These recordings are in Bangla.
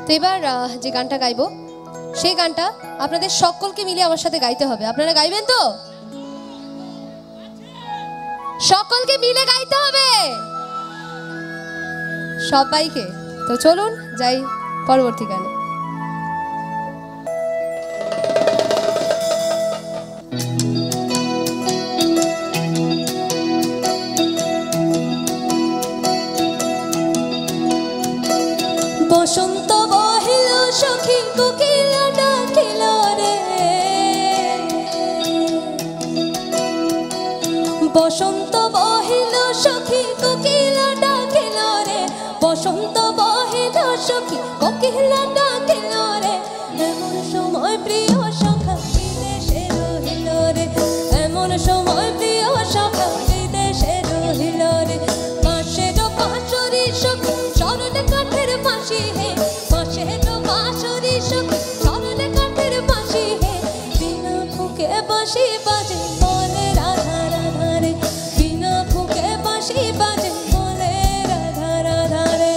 তো এবার যে গানটা গাইবো সেই গানটা আপনাদের সকলকে মিলে আমার সাথে গাইতে হবে। আপনারা গাইবেন তো? সকলকে মিলে গাইতে হবে সবাইকে। তো চলুন যাই পরবর্তী গানে। বসন্ত বহিল সখী কোকিলা ডাকিল রে, বসন্ত বহিল সখী কোকিলা ডাকিল রে, বসন্ত বহিল সখী কোকিলা ডাকিল রে। এমন সময় প্রিয় সখা বিদেশে রহিল রে, এমন সময় প্রিয় সখা বিদেশে রহিল রে। পাশের পাশরি সখী চরণ কাঠের বাঁশি হে, পাশের পাশরি সখী চরণ কাঠের বাঁশি হে। বিনা ফুঁকে বাঁশি বাজে বলে রাধা রাধা রে, বিনা ফুঁকে বাঁশি বাজে বলে রাধা রাধা রে।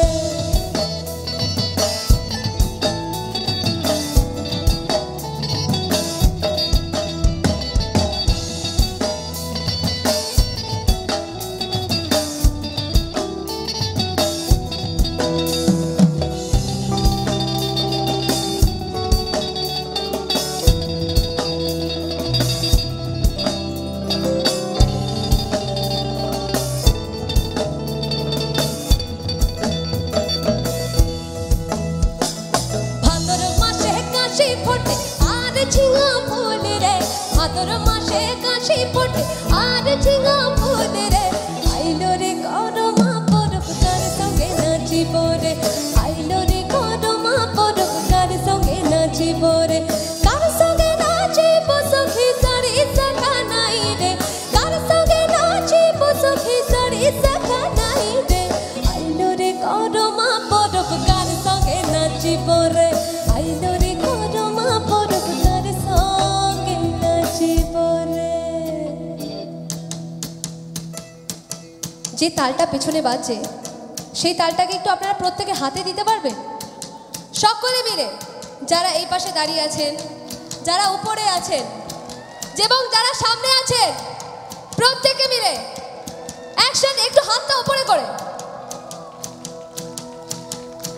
ভাদর মাসে কাশি ফোটে আর ঝিঙা ফুল রে, ভাদর মাসে কাশি ফোটে আর ঝিঙা ফুল রে। আইলো রে করমা পরব তার সঙ্গে নাচিব রে, আইলো রে করমা পরব তার সঙ্গে নাচিব রে। কার সঙ্গে নাচিব সখী সারি সাখা নাই রে, কার সঙ্গে নাচিব সখী সারি সাখা নাই রে। আইলো রে করমা পরব কার সঙ্গে নাচিব রে, আইলো রে করমা পরব তার সঙ্গে নাচিব রে। যে তালটা পেছনে বাজছে সেই তালটাকে একটু আপনারা প্রত্যেকে হাতে দিতে পারবেন সকলে মিলে, যারা এই পাশে দাঁড়িয়ে আছেন, যারা উপরে আছেন এবং যারা সামনে আছেন, প্রত্যেকে মিলে একসাথে একটু হাতটা উপরে করে।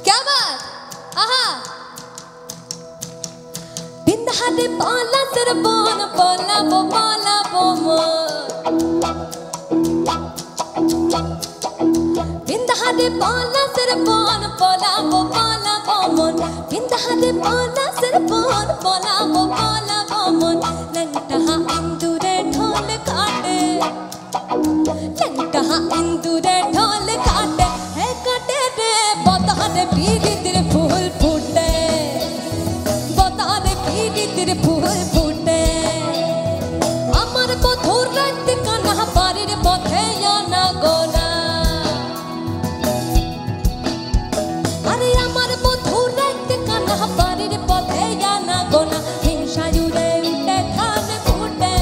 কেমন? আহা বিন্দাহাতে পালা তোর বন পলাবো পলাবো মন, বিন্দাহাতে পালা তোর বন পলাবো পলাবো মন, বিন্দাহাতে পালা তোর বন পলাবো পলাবো মন। লংটাহা ইন্দুরে ঢোল কাটে, লংটাহা ইন্দুরে ঢোল কাটে, হে কাটে রে বতারে পীড়িতের ফুল ফুটে, বতারে পীড়িতের ফুল ফুটে। আমার বধুর রাতে কানা বাড়ির পথে আনা গোনা, আরে আমার বধুর রাতে কানা বাড়ির পথে আনা গোনা। হিংসায়ুরে উঠে ধান ফুটে,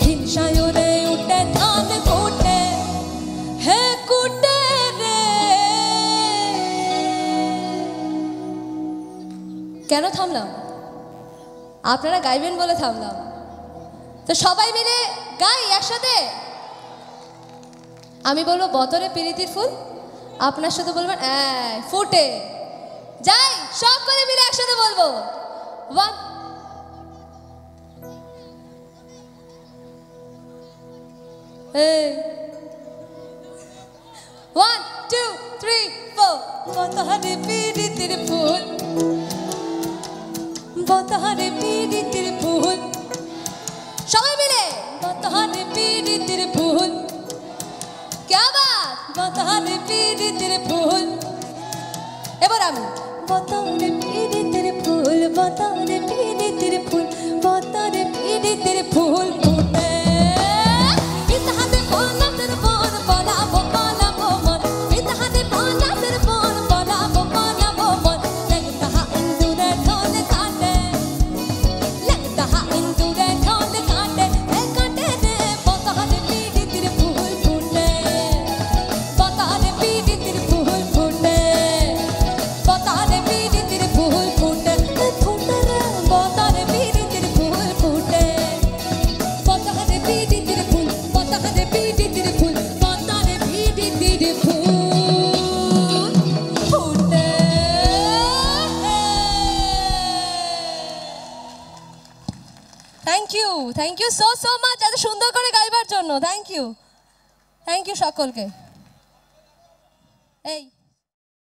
হিংসায়ুরে উঠে ধান ফুটে, হে কুটে রে। কেন থামলাম? আপনারা গাইবেন বলে থামলাম। তো সবাই মিলে গাই একসাথে। আমি বলবো বতরে পিরিতির ফুল, আপনার সাথে বলবেন ফুটে। যাই সকলে মিলে একসাথে বলবো। 1 1 2 3 4 বতারে পীড়িতের ফুল, বতারে পীড়িতের ফুল, সবাই মিলে বতারে পীড়িতের ফুল, क्या बात। বতারে পীড়িতের ফুল। এবার আমি বতারে পীড়িতের ফুল, বতারে পীড়িতের ফুল, বতারে পীড়িতের ফুল ফুটে। বিতাহাতে পালা তোর বন পলাবো পলাবো মন, বিতাহাতে পালা তোর বন পলাবো পলাবো মন। লংটাহা ইন্দুরে ঢোল কাটে, লংটাহা ইন্দুরে ঢোল কাটে, হে কাটে রে বতারে পীড়িতের ফুল ফুটে, বতারে পীড়িতের ফুল ফুটে, বতারে থ্যাংক ইউ সো মাচ এত সুন্দর করে গাইবার জন্য। থ্যাংক ইউ সকলকে। এই